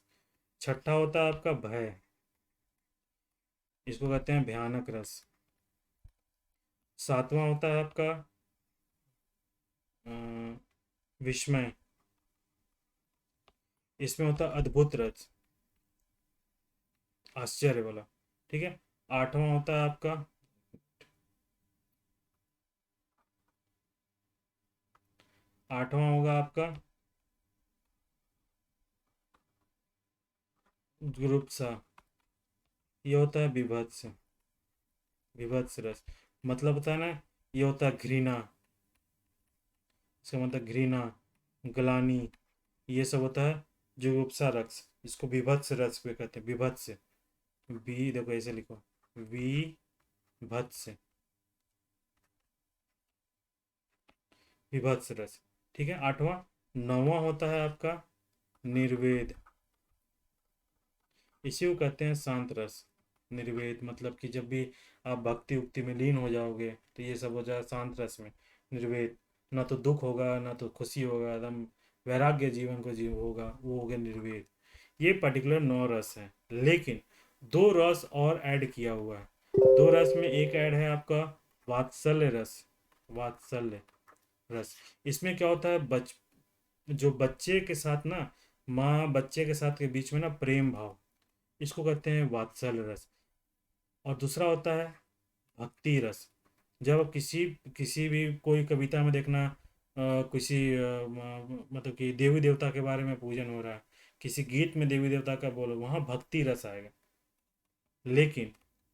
छठा होता है आपका भय, इसको कहते हैं भयानक रस। सातवां होता है आपका विस्मय, इसमें होता है अद्भुत रस, आश्चर्य वाला। ठीक है, आठवां होता है आपका 8वां होगा आपका जुगुप्सा। ये होता है विभत्स। विभत्स रस मतलब होता है ना, ये होता है घृणा। इसका मतलब घृणा, ग्लानि, ये सब होता है जुगुप्सा रस। इसको विभत्स रस भी कहते हैं। विभत्स, वी देखो ऐसे लिखो, विभत्स, विभत्स रस। ठीक है, 8वां। 9वां होता है आपका निर्वेद। इसी को कहते हैं शांत रस। निर्वेद मतलब कि जब भी आप भक्ति उक्ति में लीन हो जाओगे तो ये सब हो जाए शांत रस में। निर्वेद, ना तो दुख होगा ना तो खुशी होगा, एकदम वैराग्य जीवन को जीव होगा, वो हो गया निर्वेद। ये पर्टिकुलर 9 रस है, लेकिन 2 रस और ऐड किया हुआ है। 2 रस में एक ऐड है आपका वात्सल्य रस। वात्सल्य रस, इसमें क्या होता है, जो बच्चे के साथ ना, माँ बच्चे के साथ के बीच में ना प्रेम भाव, इसको कहते हैं वात्सल्य रस। और दूसरा होता है भक्ति रस। जब आप किसी किसी भी कोई कविता में देखना, किसी मतलब कि देवी देवता के बारे में पूजन हो रहा है, किसी गीत में देवी देवता का बोलो, वहाँ भक्ति रस आएगा। लेकिन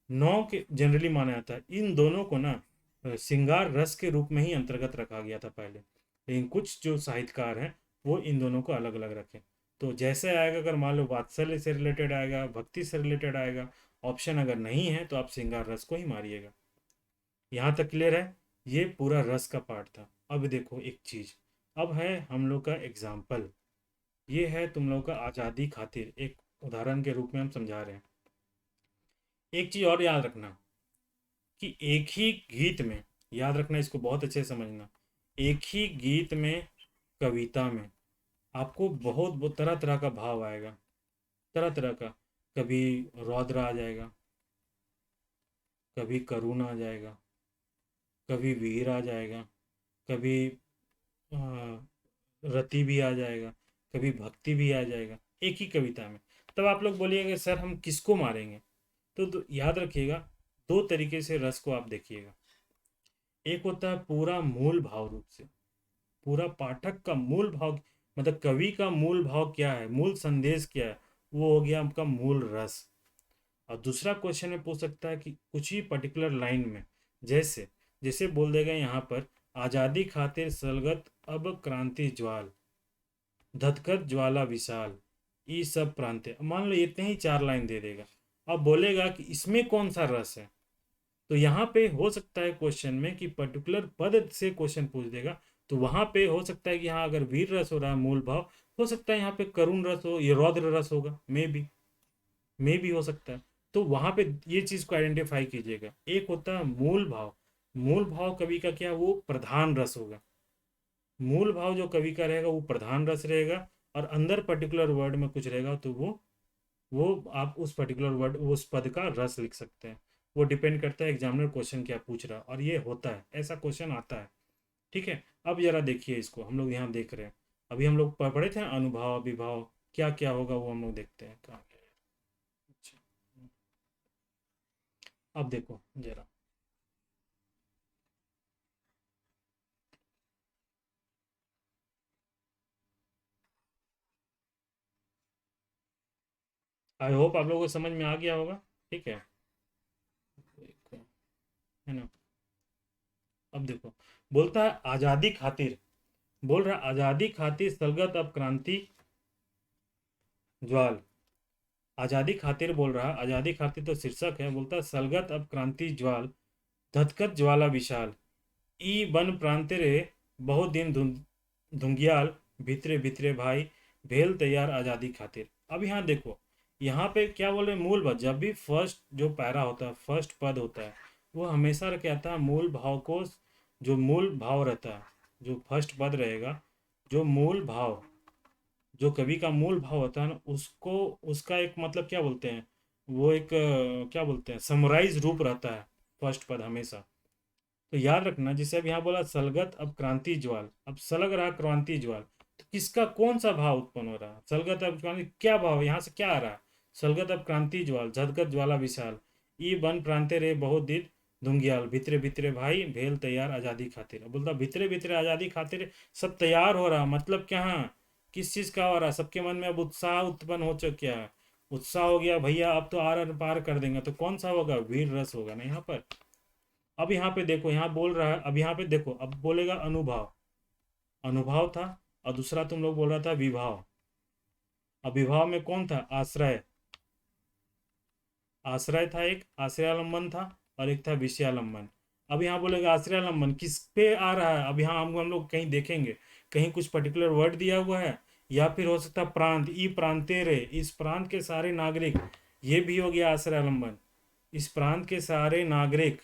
9 के जनरली माना जाता है, इन दोनों को ना श्रृंगार रस के रूप में ही अंतर्गत रखा गया था पहले, लेकिन कुछ जो साहित्यकार हैं वो इन दोनों को अलग अलग रखे। तो जैसे आएगा, अगर मान लो वात्सल्य से रिलेटेड आएगा, भक्ति से रिलेटेड आएगा, ऑप्शन अगर नहीं है तो आप श्रृंगार रस को ही मारिएगा। यहाँ तक क्लियर है? ये पूरा रस का पार्ट था। अब देखो एक चीज, अब है हम लोग का एग्जाम्पल। ये है तुम लोग का आज़ादी खातिर, एक उदाहरण के रूप में हम समझा रहे हैं। एक चीज और याद रखना कि एक ही गीत में, याद रखना इसको बहुत अच्छे से समझना, एक ही गीत में, कविता में आपको बहुत बहुत तरह तरह का भाव आएगा, तरह तरह का। कभी रौद्र आ जाएगा, कभी करुण आ जाएगा, कभी वीर आ जाएगा, कभी अ, रति भी आ जाएगा, कभी भक्ति भी आ जाएगा एक ही कविता में। तब आप लोग बोलिएगा सर हम किसको मारेंगे? तो याद रखिएगा, 2 तरीके से रस को आप देखिएगा। एक होता है पूरा मूल भाव रूप से, पूरा पाठक का मूल भाव, मतलब कवि का मूल भाव क्या है, मूल संदेश क्या है, वो हो गया आपका मूल रस। और दूसरा क्वेश्चन में पूछ सकता है कि कुछ ही पर्टिकुलर लाइन में, जैसे जैसे बोल देगा यहाँ पर, आजादी खातिर सलगत अब क्रांति ज्वाल, धधकत ज्वाला विशाल, ई सब प्रांत्य, मान लो इतने ही 4 लाइन दे देगा। अब बोलेगा कि इसमें कौन सा रस है, तो यहाँ पे हो सकता है क्वेश्चन में कि पर्टिकुलर पद से क्वेश्चन पूछ देगा। तो वहां पे हो सकता है कि हाँ, अगर वीर रस हो रहा है मूल भाव, हो सकता है यहाँ पे करुण रस हो, ये रौद्र रस होगा, मे भी हो सकता है। तो वहां पे ये चीज को आइडेंटिफाई कीजिएगा। एक होता है मूल भाव, मूल भाव कवि का क्या, वो प्रधान रस होगा। मूल भाव जो कवि का रहेगा वो प्रधान रस रहेगा, और अंदर पर्टिकुलर वर्ड में कुछ रहेगा तो वो आप उस पर्टिकुलर वर्ड, उस पद का रस लिख सकते हैं। वो डिपेंड करता है एग्जामिनर क्वेश्चन क्या पूछ रहा है, और ये होता है, ऐसा क्वेश्चन आता है। ठीक है, अब जरा देखिए इसको, हम लोग यहाँ देख रहे हैं, अभी हम लोग पढ़े थे अनुभाव विभाव, क्या क्या होगा वो हम लोग देखते हैं कहाँ गया है? अच्छा, अब देखो जरा, आई होप आप लोगों को समझ में आ गया होगा। ठीक है, देखो, है ना। अब देखो, बोलता है आजादी खातिर, बोल रहा है आजादी खातिर सलगत अब क्रांति ज्वाल। आजादी खातिर बोल रहा है, आजादी खातिर तो शीर्षक है, बोलता है सलगत अब क्रांति ज्वाल, धधकत ज्वाला विशाल, ई बन प्रांते रे बहुत दिन धुंगियाल, भितरे भितरे भाई भेल तैयार आजादी खातिर। अब यहाँ देखो, यहाँ पे क्या बोल रहे हैं, मूल भाव। जब भी फर्स्ट जो पैरा होता है, फर्स्ट पद होता है, वो हमेशा क्या कहता है, मूल भाव को, जो मूल भाव रहता है, जो फर्स्ट पद रहेगा, जो मूल भाव, जो कवि का मूल भाव होता है ना, उसको, उसका एक मतलब क्या बोलते हैं, वो एक क्या बोलते हैं, समराइज रूप रहता है फर्स्ट पद हमेशा। तो याद रखना, जैसे अब यहाँ बोला सलगत अब क्रांति ज्वाल, अब सलग रहा क्रांति ज्वाल, तो किसका कौन सा भाव उत्पन्न हो रहा है, सलगत अब क्रांति, क्या भाव यहाँ से क्या आ रहा है, सलगत अब क्रांति ज्वाल, झदगत ज्वाला विशाल, ई बन प्रांते रे बहुत दिन धुंगियाल भितरे भितरे भाई भेल तैयार आजादी खातिर। अब बोलता भितरे भितरे आजादी खातिर सब तैयार हो रहा, मतलब क्या, हाँ किस चीज का हो रहा, सबके मन में अब उत्साह उत्पन्न हो चुका है, उत्साह हो गया भैया अब तो आर पार कर देंगे। तो कौन सा होगा, वीर रस होगा ना यहाँ पर। अब यहाँ पे देखो, यहाँ बोल रहा है, अब यहाँ पे देखो, अब बोलेगा अनुभाव, अनुभाव था, और दूसरा तुम लोग बोल रहा था विभाव। अब विभाव में कौन था, आश्रय, आश्रय था, एक आश्रयालंबन था, और एक था विषयालंबन। अब यहाँ बोलेगा आश्रयालंबन किस पे आ रहा है, अब यहाँ हम लोग कहीं देखेंगे, कहीं कुछ पर्टिकुलर वर्ड दिया हुआ है, या फिर हो सकता है प्रांत, ई प्रांते रे, इस प्रांत के सारे नागरिक, ये भी हो गया आश्रयालंबन। इस प्रांत के सारे नागरिक,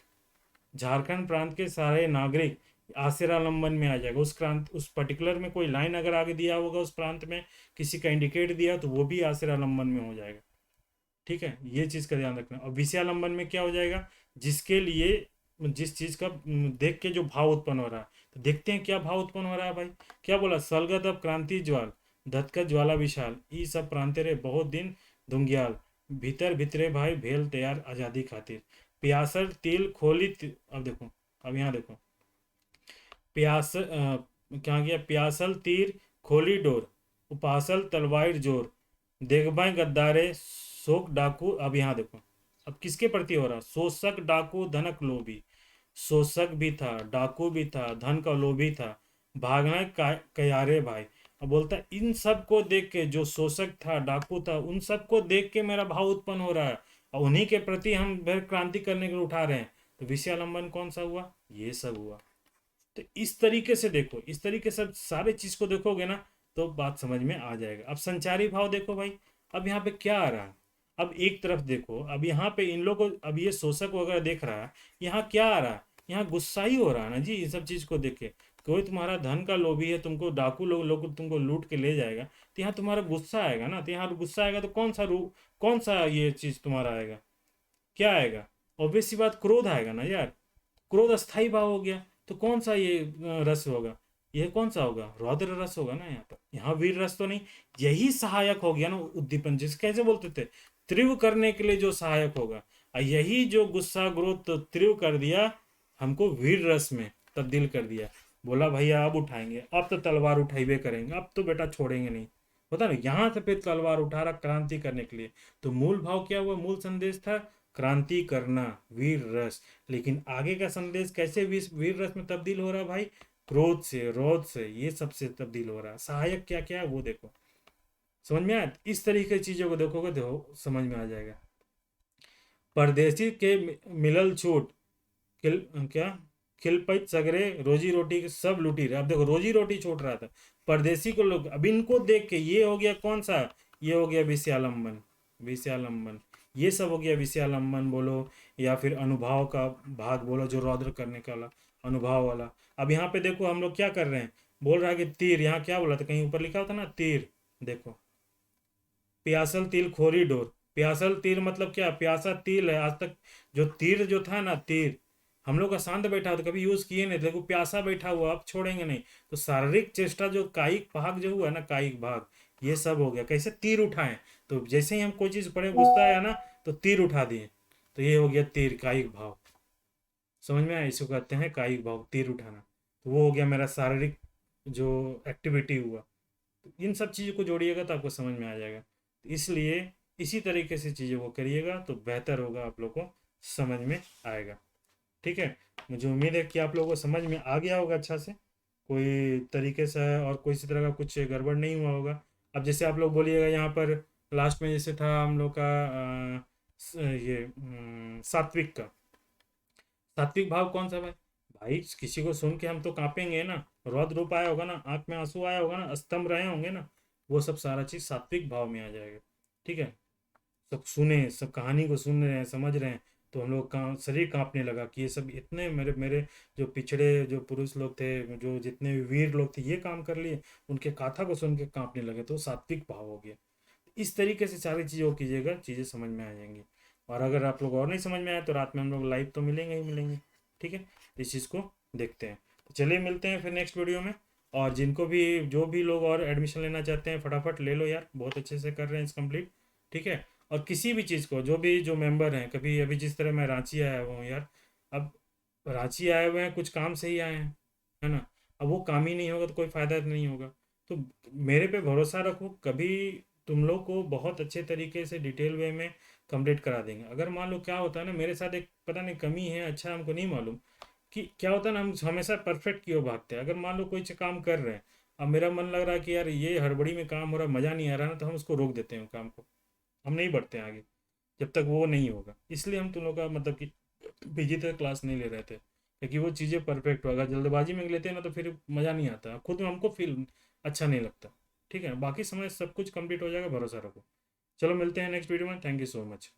झारखंड प्रांत के सारे नागरिक आश्रयालंबन में आ जाएगा। उस प्रांत, उस पर्टिकुलर में कोई लाइन अगर आगे दिया होगा उस प्रांत में, किसी का इंडिकेट दिया, तो वो भी आश्रयालंबन में हो जाएगा। ठीक है, ये चीज का ध्यान रखना। और विषयालंबन में क्या हो जाएगा, जिसके लिए, जिस चीज का देख के जो भाव उत्पन्न हो रहा है। तो देखते हैं क्या भाव उत्पन्न हो रहा है भाई। क्या बोला, सलगत अब क्रांति ज्वाल, धतकत ज्वाला विशाल, ई सब प्रांते रे बहुत दिन धुंगियाल, भीतर भीतरे भाई भेल तैयार आजादी खातिर, प्यासल तिल खोली अब देखो, अब यहाँ देखो, प्यास क्या गया, प्यासल तीर खोली डोर, उपासल तलवार जोर, देखबाई गद्दारे शोक डाकू। अब यहाँ देखो, अब किसके प्रति हो रहा, शोषक डाकू धनक लोभी, शोषक भी था, डाकू भी था, धन का लोभी था, भागना कयारे भाई। अब बोलता है इन सब को देख के, जो शोषक था, डाकू था, उन सब को देख के मेरा भाव उत्पन्न हो रहा है, और उन्हीं के प्रति हम फिर क्रांति करने के लिए उठा रहे हैं। तो विषयालंबन कौन सा हुआ, ये सब हुआ। तो इस तरीके से देखो, इस तरीके से सारे चीज को देखोगे ना, तो बात समझ में आ जाएगा। अब संचारी भाव देखो भाई, अब यहाँ पे क्या आ रहा है, अब एक तरफ देखो, अब यहाँ पे इन लोगों को, अब ये शोषक वगैरह देख रहा है, यहाँ क्या आ रहा है, यहाँ गुस्सा ही हो रहा है ना जी, ये सब चीज को देख के। कोई तुम्हारा धन का लोभी है, तुमको डाकू लोग तुमको लूट के ले जाएगा, तो यहाँ तुम्हारा गुस्सा आएगा ना, तो यहाँ गुस्सा आएगा तो कौन सा रूप, कौन सा ये चीज तुम्हारा आएगा, क्या आएगा, ऑब्वियस सी बात क्रोध आएगा ना यार। क्रोध अस्थाई भाव हो गया, तो कौन सा ये रस होगा, ये कौन सा होगा, रौद्र रस होगा ना यहाँ पर। यहाँ वीर रस तो नहीं, यही सहायक हो गया ना उद्दीपन, जिस कैसे बोलते थे, तीव्र करने के लिए जो सहायक होगा, और यही जो गुस्सा क्रोध तो तीव्र कर दिया, हमको वीर रस में तब्दील कर दिया। बोला भैया अब उठाएंगे, अब तो तलवार उठाइबे करेंगे, अब तो बेटा छोड़ेंगे नहीं। पता ना, यहाँ से फिर तलवार उठा रहा क्रांति करने के लिए। तो मूल भाव क्या हुआ, मूल संदेश था क्रांति करना, वीर रस। लेकिन आगे का संदेश कैसे वीर रस में तब्दील हो रहा है भाई, क्रोध से, रोध से, ये सबसे तब्दील हो रहा है। सहायक क्या क्या है वो देखो, समझ में आया। इस तरीके की चीजों को देखोगे तो समझ में आ जाएगा। परदेसी के मिलल छूट, खिल क्या, खिलपत सगरे रोजी रोटी के सब लूटी रहे। अब देखो रोजी रोटी छूट रहा था, परदेसी को लोग, अब इनको देख के ये हो गया कौन सा, ये हो गया विषयालंबन, विषयालंबन, ये सब हो गया विषयालंबन बोलो, या फिर अनुभाव का भाग बोलो, जो रौद्र करने का वाला, अनुभाव वाला। अब यहाँ पे देखो हम लोग क्या कर रहे हैं, बोल रहा है कि तीर, यहाँ क्या बोला था, कहीं ऊपर लिखा होता ना तीर, देखो प्यासल तिल खोरी डोर, प्यासल तीर मतलब क्या, प्यासा तिल है। आज तक जो तीर जो था ना, तीर हम लोग का शांत बैठा तो कभी यूज किए नहीं, देखो प्यासा बैठा हुआ, अब छोड़ेंगे नहीं। तो शारीरिक चेष्टा जो कायिक भाग जो हुआ ना, कायिक भाग, ये सब हो गया। कैसे, तीर उठाएं, तो जैसे ही हम कोई चीज पढ़े, गुस्सा आया ना, तो तीर उठा दिए, तो ये हो गया तीर, कायिक भाव। समझ में आया, इसको कहते हैं कायिक भाव, तीर उठाना। तो वो हो गया मेरा शारीरिक जो एक्टिविटी हुआ। तो इन सब चीज़ों को जोड़िएगा तो आपको समझ में आ जाएगा। तो इसलिए इसी तरीके से चीज़ों को करिएगा तो बेहतर होगा, आप लोग को समझ में आएगा। ठीक है, मुझे उम्मीद है कि आप लोगों को समझ में आ गया होगा अच्छा से, कोई तरीके से और कोई इसी तरह का कुछ गड़बड़ नहीं हुआ होगा। अब जैसे आप लोग बोलिएगा यहाँ पर लास्ट में जैसे था हम लोग का ये सात्विक का, सात्विक भाव कौन सा भाई, भाई किसी को सुन के हम तो कांपेंगे ना, रौद्र रूप आया होगा ना, आंख में आंसू आया होगा ना, स्तंभ रहे होंगे ना, वो सब सारा चीज सात्विक भाव में आ जाएगा। ठीक है, सब सुने, सब कहानी को सुन रहे हैं, समझ रहे हैं, तो हम लोग का शरीर कांपने लगा कि ये सब इतने मेरे मेरे जो पिछड़े जो पुरुष लोग थे, जो जितने भी वीर लोग थे, ये काम कर लिए, उनके गाथा को सुन के कांपने लगे, तो सात्विक भाव हो गया। इस तरीके से सारी चीज़ों को कीजिएगा, चीज़ें समझ में आ जाएंगी। और अगर आप लोग और नहीं समझ में आए तो रात में हम लोग लाइव तो मिलेंगे ही मिलेंगे। ठीक है, इस चीज़ को देखते हैं। तो चलिए मिलते हैं फिर नेक्स्ट वीडियो में। और जिनको भी, जो भी लोग और एडमिशन लेना चाहते हैं, फटाफट ले लो यार, बहुत अच्छे से कर रहे हैं इस कंप्लीट। ठीक है, और किसी भी चीज़ को, जो भी जो मेंबर हैं, कभी अभी जिस तरह मैं रांची आया हुआ हूँ यार, अब रांची आए हुए हैं, कुछ काम से ही आए हैं, है ना। अब वो काम ही नहीं होगा तो कोई फायदा नहीं होगा। तो मेरे पे भरोसा रखो, कभी तुम लोग को बहुत अच्छे तरीके से डिटेल वे में कंप्लीट करा देंगे। अगर मान लो क्या होता है ना, मेरे साथ एक पता नहीं कमी है, अच्छा हमको नहीं मालूम कि क्या होता है ना, हम हमेशा परफेक्ट की ओर भागते हैं। अगर मान लो कोई काम कर रहे हैं, अब मेरा मन लग रहा है कि यार ये हड़बड़ी में काम हो रहा है, मज़ा नहीं आ रहा ना, तो हम उसको रोक देते हैं काम को, हम नहीं बढ़ते हैं आगे जब तक वो नहीं होगा। इसलिए हम तुम लोग का मतलब कि पीजी तक क्लास नहीं ले रहे थे, क्योंकि वो चीज़ें परफेक्ट हो। अगर जल्दबाजी में लेते हैं ना तो फिर मज़ा नहीं आता, खुद में हमको फील अच्छा नहीं लगता। ठीक है, बाकी समय सब कुछ कंप्लीट हो जाएगा, भरोसा रखो। चलो मिलते हैं नेक्स्ट वीडियो में, थैंक यू सो मच।